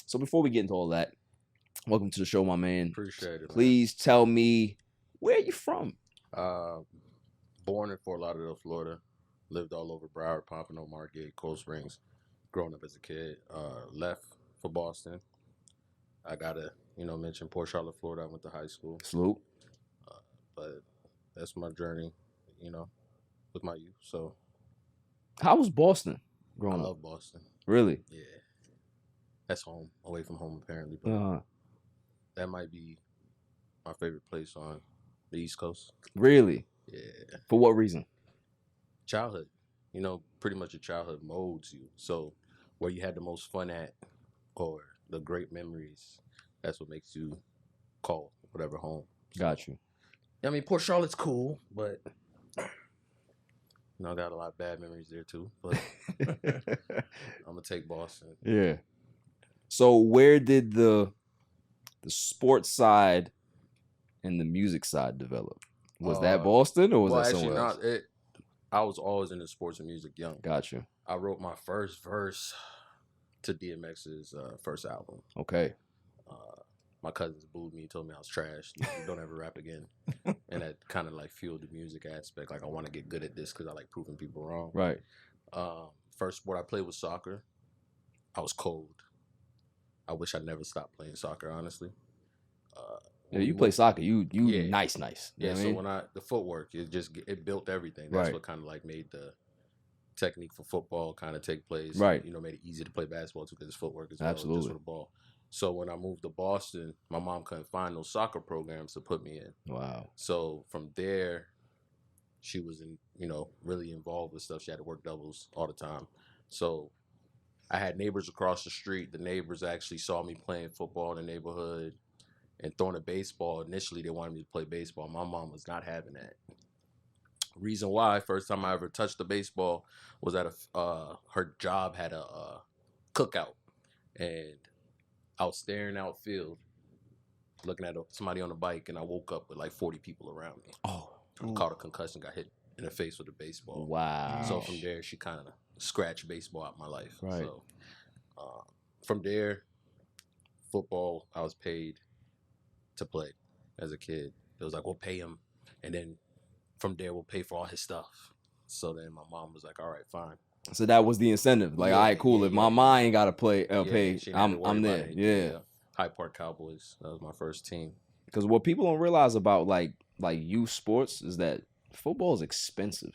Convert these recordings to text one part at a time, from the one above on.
So before we get into all that, welcome to the show, my man. Appreciate it. Please tell me, where you from? Born in Fort Lauderdale, Florida. Lived all over Broward, Pompano, Margate, Cold Springs. Growing up as a kid. Left for Boston. I gotta, mention Port Charlotte, Florida. I went to high school. Salute. But that's my journey, with my youth. So How was Boston I growing up? love Boston. Really? Yeah. That's home, away from home apparently. But that might be my favorite place on the East Coast. Really? Yeah. For what reason? Childhood. Pretty much your childhood molds you. So where you had the most fun at or the great memories, that's what makes you call whatever home. So, Got you. I mean, Port Charlotte's cool, but I got a lot of bad memories there too. But I'm gonna take Boston. Yeah. So where did the sports side and the music side develop? Was that Boston or was that somewhere else? I was always into sports and music young. Got you. I wrote my first verse to DMX's first album. Okay. My cousins booed me, told me I was trash. Don't ever rap again. And that kind of like fueled the music aspect. Like I want to get good at this because I like proving people wrong. Right. First sport I played was soccer. I was cold. I wish I never stopped playing soccer, honestly. Yeah, you play soccer. You Yeah. nice. Yeah, You know so what I mean? when the footwork, it built everything. That's Right. what kind of like made the technique for football kind of take place. Right. Made it easy to play basketball too because it's footwork as well, Absolutely. just with the ball. So when I moved to Boston, my mom couldn't find those soccer programs to put me in. Wow. So from there, she was really involved with stuff. She had to work doubles all the time. So I had neighbors across the street. The neighbors actually saw me playing football in the neighborhood and throwing a baseball. Initially, they wanted me to play baseball. My mom was not having that. Reason why, first time I ever touched the baseball was at her job had a cookout, and I was staring outfield, looking at somebody on a bike, and I woke up with like 40 people around me. Oh. I caught a concussion, got hit in the face with a baseball. Wow. So from there, she kind of scratched baseball out my life. Right. So from there, football, I was paid to play as a kid. It was like, we'll pay him, and then from there, we'll pay for all his stuff. So then my mom was like, all right, fine. So that was the incentive. Like, all right, cool. If my mom ain't gotta pay, I'm there. Yeah. Hyde Park Cowboys. That was my first team. Because what people don't realize about like youth sports is that football is expensive.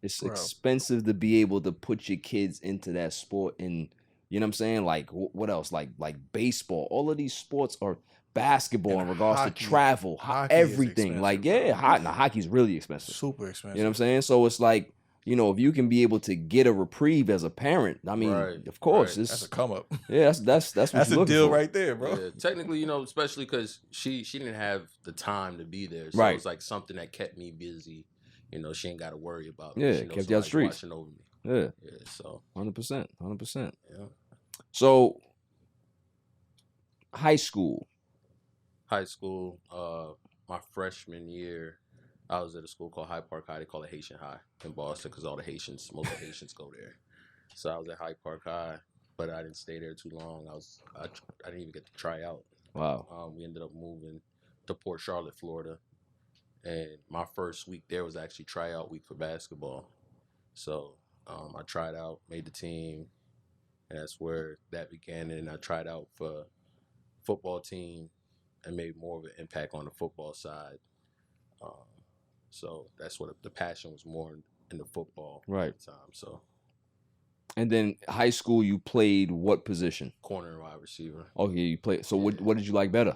It's expensive to be able to put your kids into that sport, and you know what I'm saying. Like what else? Like baseball. All of these sports are basketball in regards to travel, everything. Like hockey's really expensive. Super expensive. You know what I'm saying? So it's like, if you can be able to get a reprieve as a parent, I mean, of course, that's a come up. Yeah, that's what that's a deal right there, bro. Yeah, technically, especially because she didn't have the time to be there, so it was like something that kept me busy. She ain't got to worry about me. Yeah, kept you out the streets. Watching over me. Yeah, so 100%. Yeah. So high school, my freshman year, I was at a school called Hyde Park High. They call it Haitian High in Boston because most of the Haitians go there. So I was at Hyde Park High, but I didn't stay there too long. I didn't even get to try out. Wow. We ended up moving to Port Charlotte, Florida, and my first week there was actually tryout week for basketball. So I tried out, made the team, and that's where that began. And I tried out for football team and made more of an impact on the football side. So that's what the passion was more in the football at the time. So, and then high school, you played what position? Corner and wide receiver. Oh yeah, you played. So what did you like better?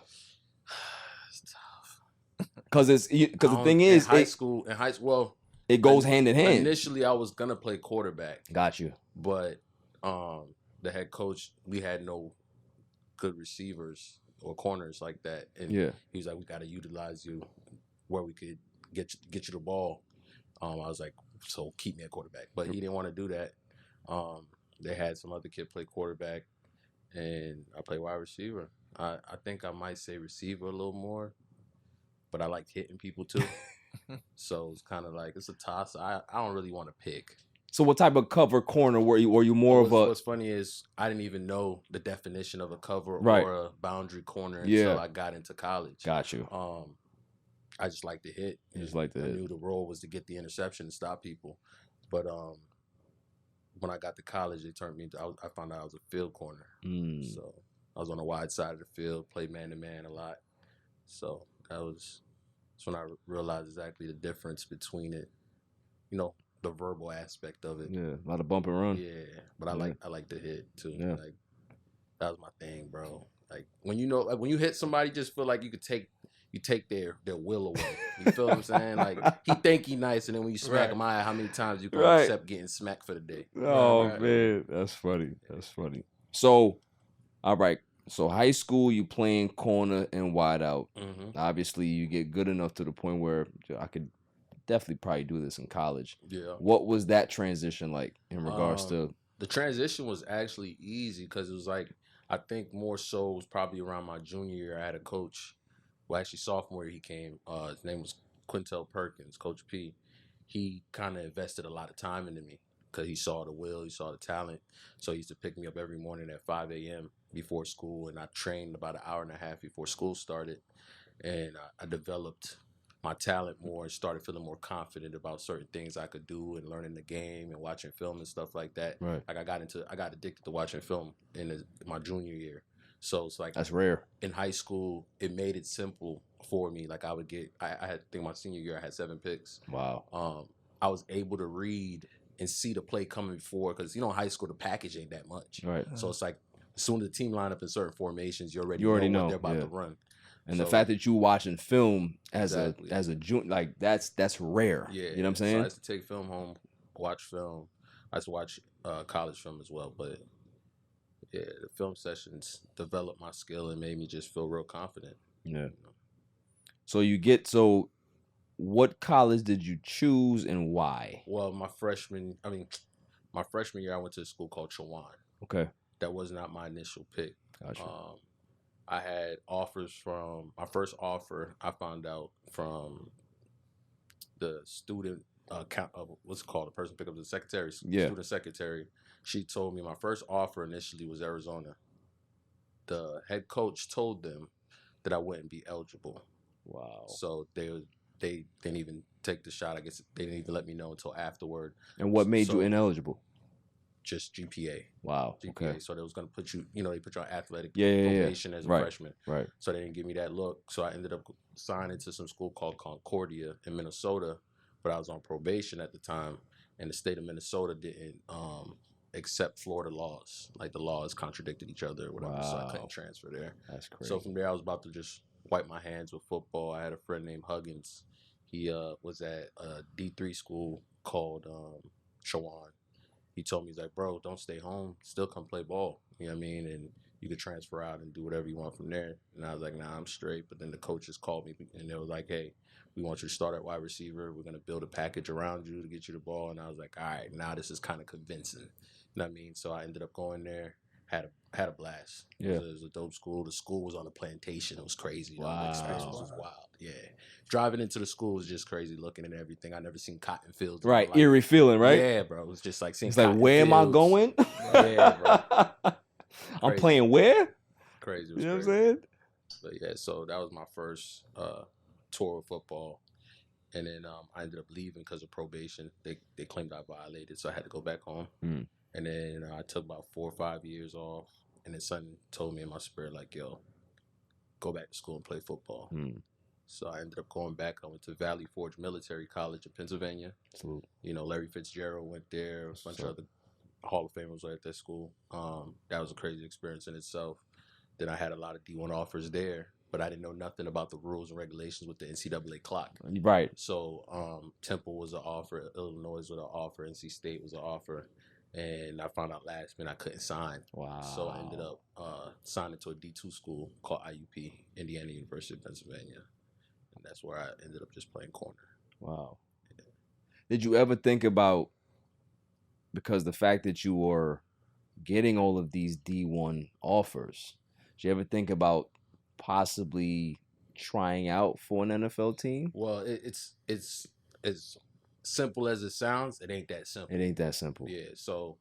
It's tough. Because the thing is, in high school, it goes hand in hand. Initially, I was gonna play quarterback. Got you. But the head coach, we had no good receivers or corners like that, and he was like, "We got to utilize you where we could get you the ball." I was like, "So keep me at quarterback," but he didn't want to do that. They had some other kid play quarterback, and I play wide receiver. I think I might say receiver a little more, but I liked hitting people too. So it's kind of like it's a toss. I don't really want to pick. So what type of cover corner were you? Were you more of a? What's funny is I didn't even know the definition of a cover Right. or a boundary corner Yeah. until I got into college. Got you. I just like to hit. Just like to I hit. knew the role was to get the interception and stop people. But when I got to college, they turned me into, I found out I was a field corner. So I was on the wide side of the field, played man-to-man a lot. So that's when I realized exactly the difference between it, you know, the verbal aspect of it. Yeah, a lot of bump and run. Yeah, but I like to hit too. Yeah. Like that was my thing, bro. Like when when you hit somebody, just feel like you take their will away. You feel what I'm saying? Like he think he nice, and then when you smack him, how many times you gonna accept getting smacked for the day? Oh man, that's funny. That's funny. So, all right. So high school, you playing corner and wide out. Obviously, you get good enough to the point where I could definitely probably do this in college. Yeah. What was that transition like in regards to? The transition was actually easy because it was like, I think more so was probably around my junior year. I had a coach, well, actually sophomore year he came. His name was Quintel Perkins, Coach P. He kind of invested a lot of time into me because he saw the will, he saw the talent. So he used to pick me up every morning at 5 a.m. before school, and I trained about an hour and a half before school started. And I developed my talent more and started feeling more confident about certain things I could do and learning the game and watching film and stuff like that. Right. Like I got addicted to watching film in my junior year. So it's like that's rare. In high school, it made it simple for me. Like I think my senior year I had 7 picks. Wow. I was able to read and see the play coming before because in high school the package ain't that much. Right. So it's like as soon as the team line up in certain formations, you already know what they're about to run. And the fact that you watching film as a junior, like that's rare. Yeah, you know what I'm saying? So I used to take film home, watch film. I used to watch college film as well, but yeah, the film sessions developed my skill and made me just feel real confident. Yeah. So what college did you choose and why? Well, my freshman year, I went to a school called Chawan. Okay. That was not my initial pick. Gotcha. I had offers from my first offer. I found out from the student what's it called? The person pick up the secretary, student secretary. She told me my first offer initially was Arizona. The head coach told them that I wouldn't be eligible. Wow. So they didn't even take the shot. I guess they didn't even let me know until afterward. And what made you ineligible? Just GPA. Wow. GPA. Okay. So they was gonna put you, they put you on athletic probation as a freshman. Right. So they didn't give me that look. So I ended up signing to some school called Concordia in Minnesota, but I was on probation at the time, and the state of Minnesota didn't accept Florida laws. Like the laws contradicted each other or whatever. Wow. So I couldn't transfer there. That's crazy. So from there, I was about to just wipe my hands with football. I had a friend named Huggins. He was at a D3 school called Chawan. He told me, he's like, bro, don't stay home. Still come play ball. You know what I mean? And you could transfer out and do whatever you want from there. And I was like, nah, I'm straight. But then the coaches called me and they were like, hey, we want you to start at wide receiver. We're going to build a package around you to get you the ball. And I was like, all right, now this is kind of convincing. You know what I mean? So I ended up going there, had a blast. Yeah. It was a dope school. The school was on a plantation. It was crazy. Wow. The experience was wild. Yeah. Driving into the school was just crazy, looking at everything. I never seen cotton fields. Right. Eerie feeling, right? Yeah, bro. It was just like seeing it's like, where fields. am I going? Yeah, bro. I'm playing where? Crazy. You know what I'm saying? But yeah, so that was my first tour of football. And then I ended up leaving because of probation. They claimed I violated, so I had to go back home. Mm. And then I took about 4 or 5 years off. And then something told me in my spirit, like, yo, go back to school and play football. Mm. So I ended up going back. I went to Valley Forge Military College in Pennsylvania. Salute. Larry Fitzgerald went there. A bunch of other Hall of Famers were at that school. That was a crazy experience in itself. Then I had a lot of D1 offers there, but I didn't know nothing about the rules and regulations with the NCAA clock. Right. So Temple was an offer, Illinois was an offer, NC State was an offer. And I found out last minute I couldn't sign. Wow. So I ended up signing to a D2 school called IUP, Indiana University of Pennsylvania. And that's where I ended up just playing corner. Wow. Yeah. Did you ever think about, because the fact that you were getting all of these D1 offers, did you ever think about possibly trying out for an NFL team? Well, it's simple as it sounds, it ain't that simple. It ain't that simple. Yeah. So,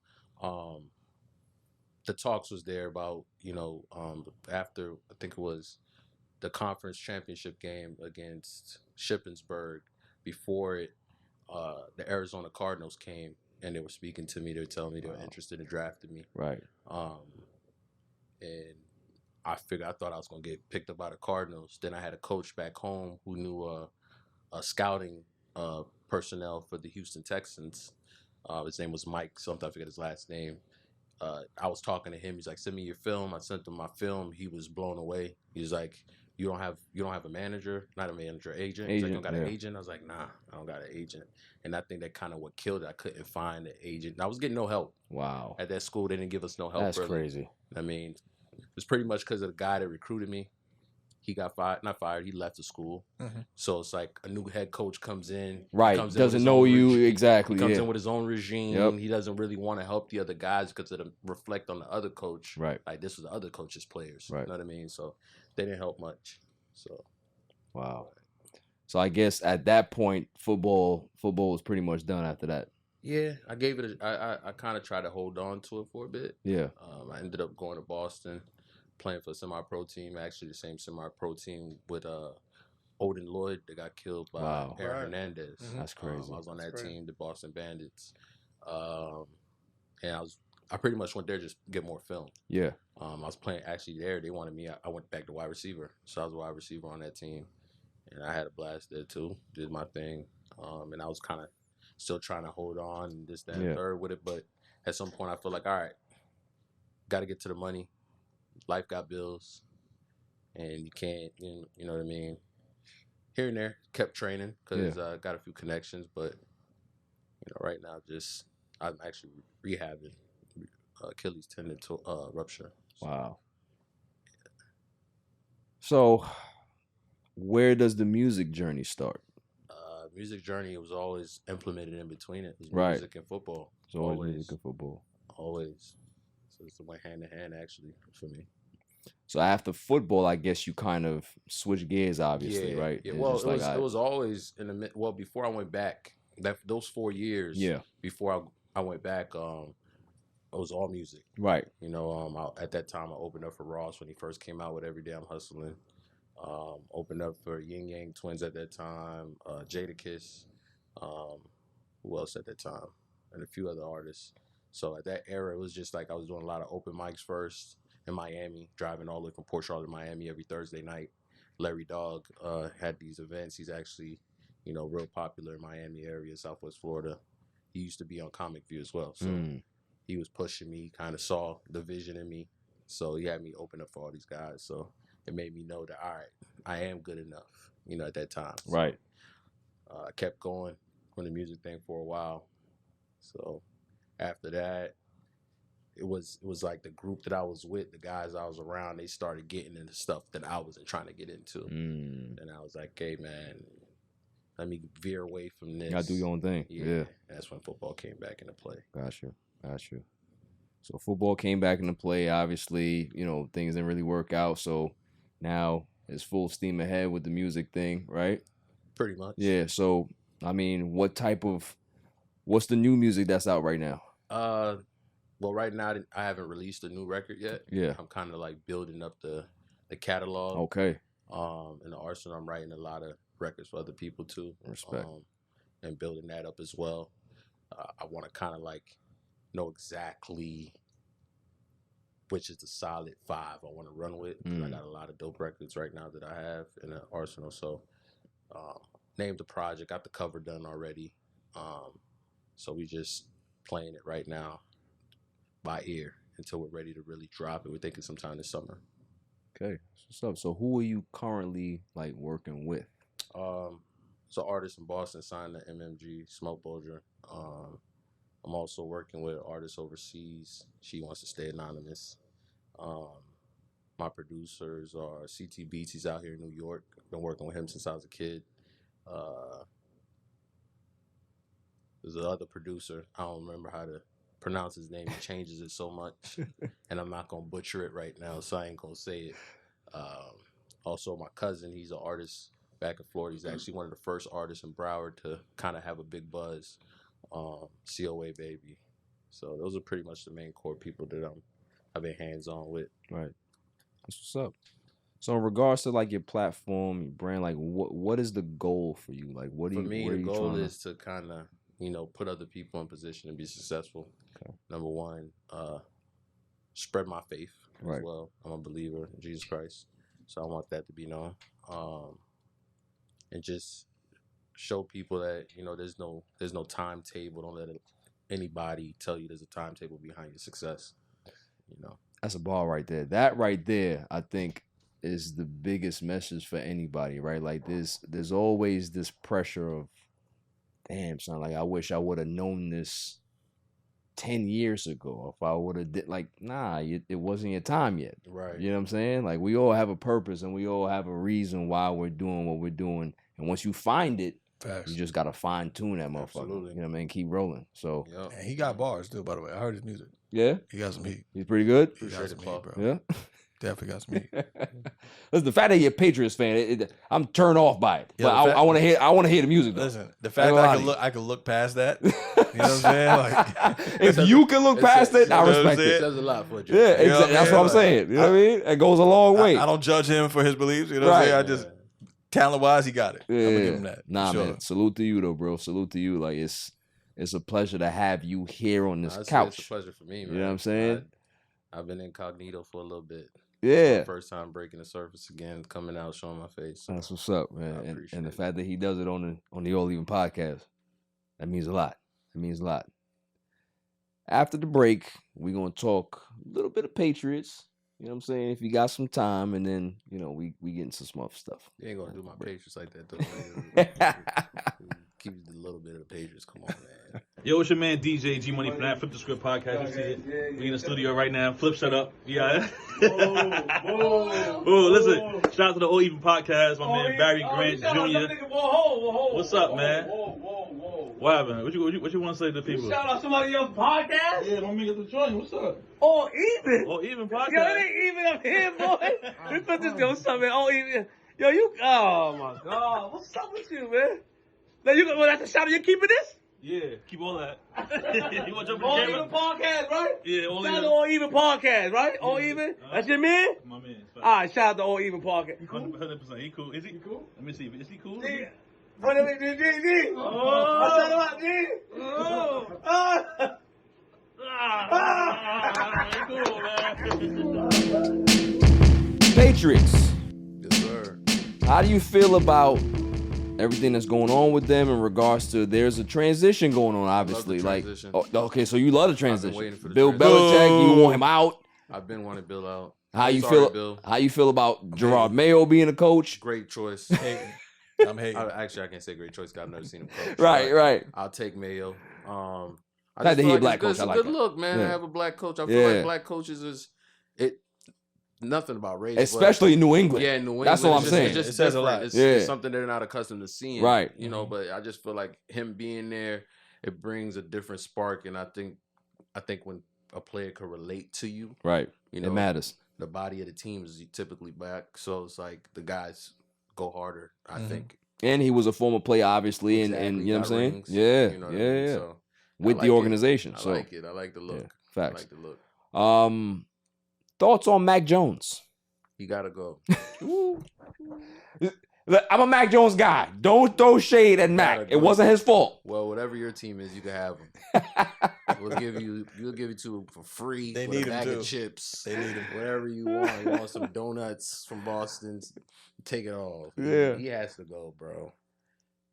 the talks was there about, after I think it was the conference championship game against Shippensburg, before it, the Arizona Cardinals came and they were speaking to me. They were telling me they were interested in drafting me. Right. And I thought I was gonna get picked up by the Cardinals. Then I had a coach back home who knew a scouting personnel for the Houston Texans. His name was Mike something, I forget his last name. I was talking to him. He's like, "Send me your film." I sent him my film. He was blown away. He's like, "You don't have a manager, not a manager, agent." He's like, "You don't got an agent?" I was like, "Nah, I don't got an agent." And I think that kind of what killed it. I couldn't find an agent. And I was getting no help. Wow. At that school, they didn't give us no help. That's crazy. I mean, it was pretty much because of the guy that recruited me. He got fired, not fired. He left the school. So it's like a new head coach comes in. Right. Doesn't know you exactly. He comes in with his own regime. Yep. He doesn't really want to help the other guys because it'll reflect on the other coach. Right. Like this was the other coach's players. Right. You know what I mean? So they didn't help much. So. Wow. So I guess at that point, football was pretty much done after that. Yeah, I gave it. I kind of tried to hold on to it for a bit. Yeah. I ended up going to Boston, playing for a semi-pro team. Actually, the same semi-pro team with Odin Lloyd that got killed by Aaron Hernandez. That's crazy. I was on that team, the Boston Bandits, and I pretty much went there just to get more film. Yeah. I was playing actually there. They wanted me. I went back to wide receiver, so I was a wide receiver on that team, and I had a blast there too. Did my thing, and I was kind of still trying to hold on and this, that, and third with it. But at some point, I feel like, all right, got to get to the money. Life got bills, and you can't, you know what I mean? Here and there, kept training because I got a few connections. But, right now, I'm actually rehabbing Achilles tendon rupture. Wow. So, where does the music journey start? Music journey was always implemented in between it. It was Right. music and football. It's always music and football. Always. So it's went hand in hand actually for me. So after football, I guess you kind of switch gears, obviously, right? Yeah. Well, it was always in the before I went back. Those 4 years. Yeah. Before I went back, it was all music. Right. At that time, I opened up for Ross when he first came out with Every Day I'm Hustling. Opened up for Ying Yang Twins at that time, Jadakiss, who else at that time, and a few other artists. So at that era, it was just like I was doing a lot of open mics first in Miami, driving all the way from Port Charlotte to Miami every Thursday night. Larry Dog had these events. He's actually, real popular in Miami area, Southwest Florida. He used to be on Comic View as well. So he was pushing me, kind of saw the vision in me. So he had me open up for all these guys. So it made me know that, all right, I am good enough, at that time. So, right. I kept going on the music thing for a while. So after that, it was like the group that I was with, the guys I was around, they started getting into stuff that I wasn't trying to get into. And I was like, hey, man, let me veer away from this. You gotta do your own thing. Yeah. That's when football came back into play. Got you. So football came back into play. Obviously, things didn't really work out. So now it's full steam ahead with the music thing, right? Pretty much. Yeah. So, I mean, what's the new music that's out right now? Well, right now I haven't released a new record yet. Yeah. I'm kind of like building up the catalog. Okay. In the arsenal, I'm writing a lot of records for other people too. Respect. And building that up as well. I want to kind of like know exactly which is the solid 5 I want to run with. I got a lot of dope records right now that I have in the arsenal. So, named the project, got the cover done already. So we just playing it right now by ear until we're ready to really drop it. We're thinking sometime this summer. Okay. So who are you currently like working with? So artist in Boston signed to MMG, Smoke Bolger. I'm also working with artists overseas. She wants to stay anonymous. My producers are CT Beats. He's out here in New York. Been working with him since I was a kid. There's another producer. I don't remember how to pronounce his name. He changes it so much. And I'm not going to butcher it right now, so I ain't going to say it. Also, my cousin, he's an artist back in Florida. He's actually one of the first artists in Broward to kind of have a big buzz. COA Baby. So those are pretty much the main core people that I've been hands-on with. Right. That's what's up. So in regards to like your platform, your brand, like what is the goal for you? Like what do you? For me, the goal is to kind of put other people in position to be successful. Okay. Number one, spread my faith as well. I'm a believer in Jesus Christ, so I want that to be known. And just show people that there's no timetable. Don't let anybody tell you there's a timetable behind your success. That's a ball right there. That right there, I think, is the biggest message for anybody, right? Like there's always this pressure of, damn, son, like I wish I would have known this 10 years ago. If I would have it wasn't your time yet. Right. You know what I'm saying? Like we all have a purpose and we all have a reason why we're doing what we're doing. And once you find it, you just gotta fine tune that motherfucker. Absolutely. You know what I mean? Keep rolling. So and he got bars too, by the way. I heard his music. Yeah? He got some heat. He's pretty good? He got some heat, bro. Yeah. Definitely got some heat. Listen, the fact that you're a Patriots fan, I'm turned off by it. Yeah, but I want to hear the music though. Listen, the fact that I can look past that, you know what I'm saying? Like, if you can look past it, I respect it. It does a lot for you. Yeah, exactly. That's what I'm saying. You know what I mean? It goes a long way. I don't judge him for his beliefs. You know what I'm saying? I just talent-wise, he got it. Yeah. I'm gonna give him that. Nah, sure. man. Salute to you though, bro. Salute to you. Like it's a pleasure to have you here on this couch. It's a pleasure for me, man. You know what I'm saying? I've been incognito for a little bit. Yeah. First time breaking the surface again, coming out, showing my face. So that's what's up, man. And the fact that he does it on the All Even podcast, that means a lot. It means a lot. After the break, we're gonna talk a little bit of Patriots. You know what I'm saying? If you got some time, and then we get into some other stuff. You ain't gonna do my Patriots like that though. Keep a little bit of the Patriots. Come on, man. Yo, it's your man DJ G Money from that Flip the Script podcast. You see it? We in the studio right now. Flip, shut up. Yeah. Oh, listen. Shout out to the All Even podcast. My man Barry Grant Jr. What's up, man? What happened? What you want to say to the people? Shout out somebody else's podcast? Yeah, my man got the joint. What's up? All Even. All Even podcast. Yo, it ain't even up here, boy. We put this yo something. All Even. Yo, you. Oh my God. What's up with you, man? Now you gonna that's a shout out. You keeping this? Yeah, keep all that. You want to jump All in the Even camera? podcast, right? Yeah, All Shout out Even. to All Even podcast, right? All Even. That's your man. My man. All right, shout out to All Even podcast. 100%. He cool. Is he cool? Let me see. Is he cool? G. What is it, G? Oh. I said about G. Oh. Patriots. Yes, sir. How do you feel about everything that's going on with them in regards to there's a transition going on, obviously. Like, okay, so you love the transition. waiting for the Bill transition. Belichick, you want him out. I've been wanting Bill out. How you Sorry, feel? Bill. How you feel about Gerard Mayo being a coach? Great choice. I'm hating. Actually, I can't say great choice. 'Cause I've never seen him coach. Right, right. I'll take Mayo. Glad I to just hear feel like black it's good. coach. It's I a like good that. look, man. Yeah. I have a black coach. I feel like black coaches is nothing about race, especially in New England. Yeah, in New England. That's all I'm it's saying. Just It says a different. lot. It's something they're not accustomed to seeing. Right. You know, but I just feel like him being there, it brings a different spark, and I think when a player can relate to you, Right. you know, It matters. the body of the team is typically black, so it's like the guys go harder. I think. And he was a former player, obviously, and Exactly. you know what I'm Got saying? rings, Yeah, you know what I yeah, mean? yeah. So, With I the like organization. I So like it. I like the look. yeah, I facts. like the look. Thoughts on Mac Jones? You gotta go. Look, I'm a Mac Jones guy. Don't throw shade at Mac. Gotta It go. wasn't his fault. Well, whatever your team is, you can have them. We'll give you two for free. They with need a 'em bag too. of chips. They need him. Whatever you want. You want some donuts from Boston? Take it all. Yeah. He has to go, bro.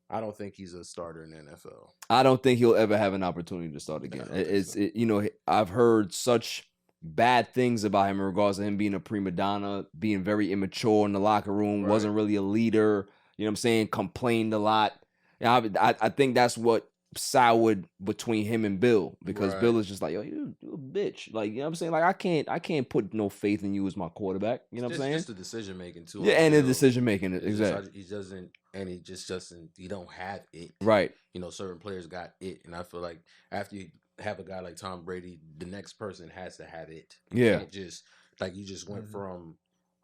I don't think he's a starter in the NFL. I don't think he'll ever have an opportunity to start again. I've heard such bad things about him in regards to him being a prima donna, being very immature in the locker room, Right. wasn't really a leader. You know what I'm saying? Complained a lot. I think that's what soured between him and Bill, because Right. Bill is just like, yo, you a bitch. Like, you know what I'm saying? Like, I can't put no faith in you as my quarterback. You know what I'm saying? Just the decision making too. Yeah, and the Bill. decision making. It's Exactly. He doesn't, and he just doesn't. He don't have it. Right. You know, certain players got it, and I feel like after you have a guy like Tom Brady, the next person has to have it. You Yeah. can't just like you just went from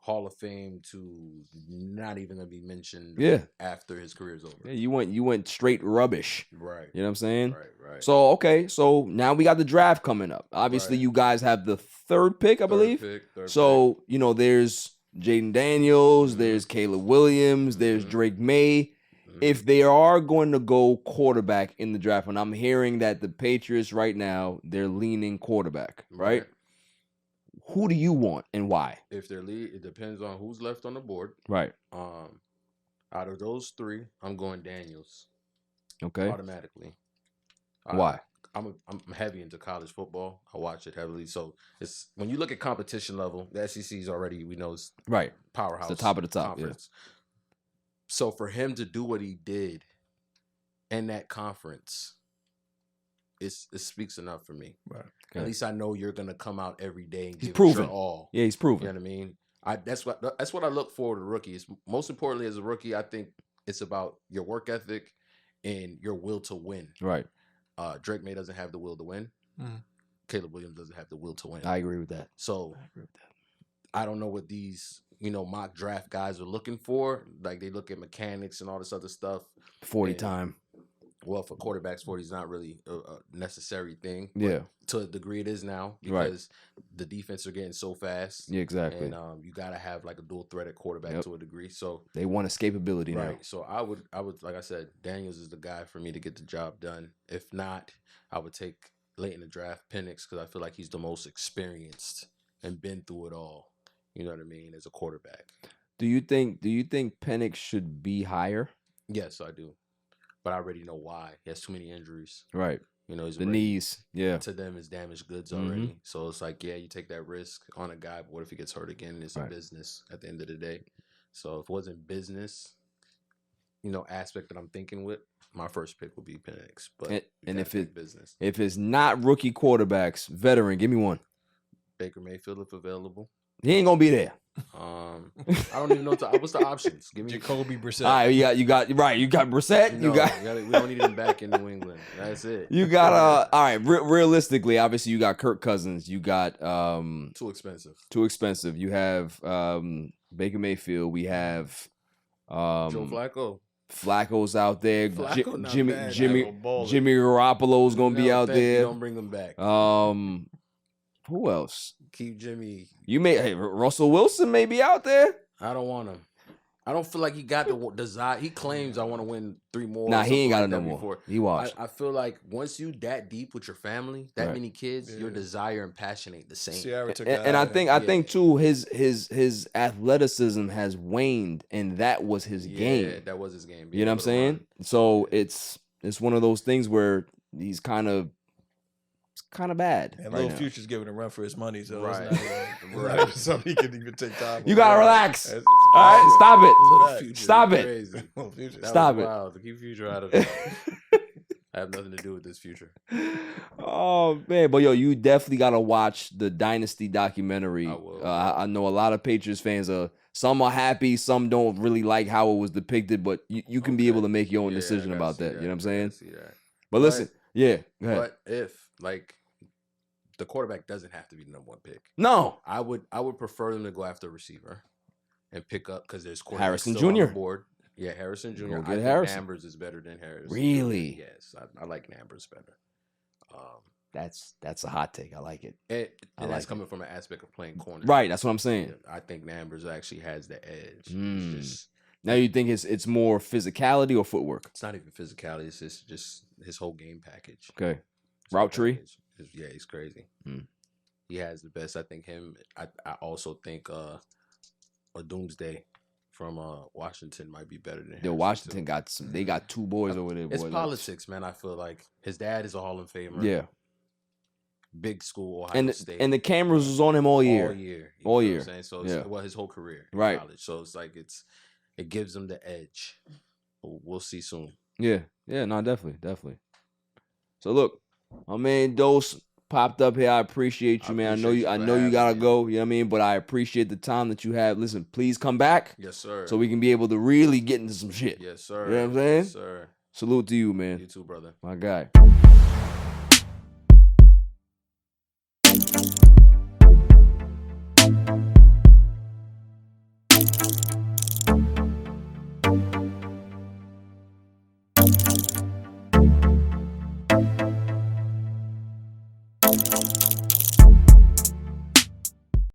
Hall of Fame to not even gonna be mentioned after his career's over. Yeah, you went straight rubbish. Right. You know what I'm saying? Right. So okay, so now we got the draft coming up. Obviously, you guys have the third pick, I believe. Third so pick. you know, there's Jaden Daniels, there's Caleb Williams, there's Drake May. If they are going to go quarterback in the draft, and I'm hearing that the Patriots right now, they're leaning quarterback, right? Who do you want and why? If they're it depends on who's left on the board. Right. Out of those three, I'm going Daniels. Okay. Automatically. Why? I'm heavy into college football. I watch it heavily. So it's when you look at competition level, the SEC is already, we know, it's powerhouse. It's the top of the top. Conference. Yeah. So for him to do what he did in that conference, it speaks enough for me. Right. Okay. At least I know you're gonna come out every day and give proven. It your all. Yeah, he's proven. You know what I mean? That's what I look for to rookies. Most importantly, as a rookie, I think it's about your work ethic and your will to win. Right. Drake May doesn't have the will to win. Caleb Williams doesn't have the will to win. I agree with that. So I don't know what these mock draft guys are looking for. Like they look at mechanics and all this other stuff. 40 time. Well, for quarterbacks, 40 is not really a necessary thing. Yeah. To a degree, it is now because the defense are getting so fast. Yeah, exactly. And you got to have like a dual threat at quarterback to a degree. So they want escapability now. So I would, like I said, Daniels is the guy for me to get the job done. If not, I would take late in the draft Penix because I feel like he's the most experienced and been through it all. You know what I mean? As a quarterback. Do you think Penix should be higher? Yes, I do. But I already know why. He has too many injuries. Right. You know, he's the knees. Yeah. To them is damaged goods already. So it's like, yeah, you take that risk on a guy, but what if he gets hurt again? It's a business at the end of the day. So if it wasn't business, aspect that I'm thinking with, my first pick would be Penix. But and if business. If it's not rookie quarterbacks, veteran, give me one. Baker Mayfield if available. He ain't gonna be there. I don't even know what's the options. Give me Jacoby Brissett. All right, you got Brissett. No, we don't need him back in New England. That's it. You got all right. Realistically, obviously, you got Kirk Cousins. You got too expensive. You have Baker Mayfield. We have Joe Flacco. Flacco's out there. Jimmy Jimmy Garoppolo's gonna be out there. Don't bring him back. Who else? Keep Jimmy. Russell Wilson may be out there. I don't want him. I don't feel like he got the desire. He claims I want to win 3 more. Nah, he ain't got like it no more. Before. He watched. I feel like once you that deep with your family, that many kids, your desire and passion ain't the same. And I think too, his athleticism has waned, and that was his game. Yeah, that was his game. You know what I'm saying? So it's one of those things where he's kind of bad. And right Lil now. Future's giving him run for his money, so Right. it's not something he can even take time. You gotta relax. All right, stop it. Stop it. Crazy. Stop it. Wild. To keep Future out of it. I have nothing to do with this Future. Oh man, but you definitely gotta watch the Dynasty documentary. I will. I know a lot of Patriots fans some are happy, some don't really like how it was depicted, but you can be able to make your own decision about that. You know what I'm saying? See that. But listen, go ahead. But if the quarterback doesn't have to be the number 1 pick. No, I would prefer them to go after a receiver and pick up because there's Harrison still on Jr. the board. Yeah, Harrison Jr. Go get I think Harrison. Nambers is better than Harrison. Really? Yes, I like Nambers better. That's a hot take. I like it. And that's coming from an aspect of playing corner. Right, that's what I'm saying. I think Nambers actually has the edge. Mm. It's just, Now you think it's more physicality or footwork? it's not even physicality. It's just his whole game package. Okay. His whole Route tree? package yeah, he's crazy. Mm. He has the best. I think him. I also think a Doomsday from Washington might be better than him. The Washington they got 2 boys over there. It's boy. politics, man. I feel like his dad is a Hall of Famer. Yeah. Big school, Ohio State. And the cameras was on him all year. All year. All You know year. what I'm saying? So it's, his whole career in Right. college. So it's like it gives him the edge. We'll see soon. Yeah. Yeah, no, definitely. So look, my man Dose popped up here. I appreciate you, man. I know you gotta go, you know what I mean? But I appreciate the time that you have. Listen, please come back. Yes, sir. So we can be able to really get into some shit. Yes, sir. You know what I'm saying? Yes, sir. Salute to you, man. You too, brother. My guy.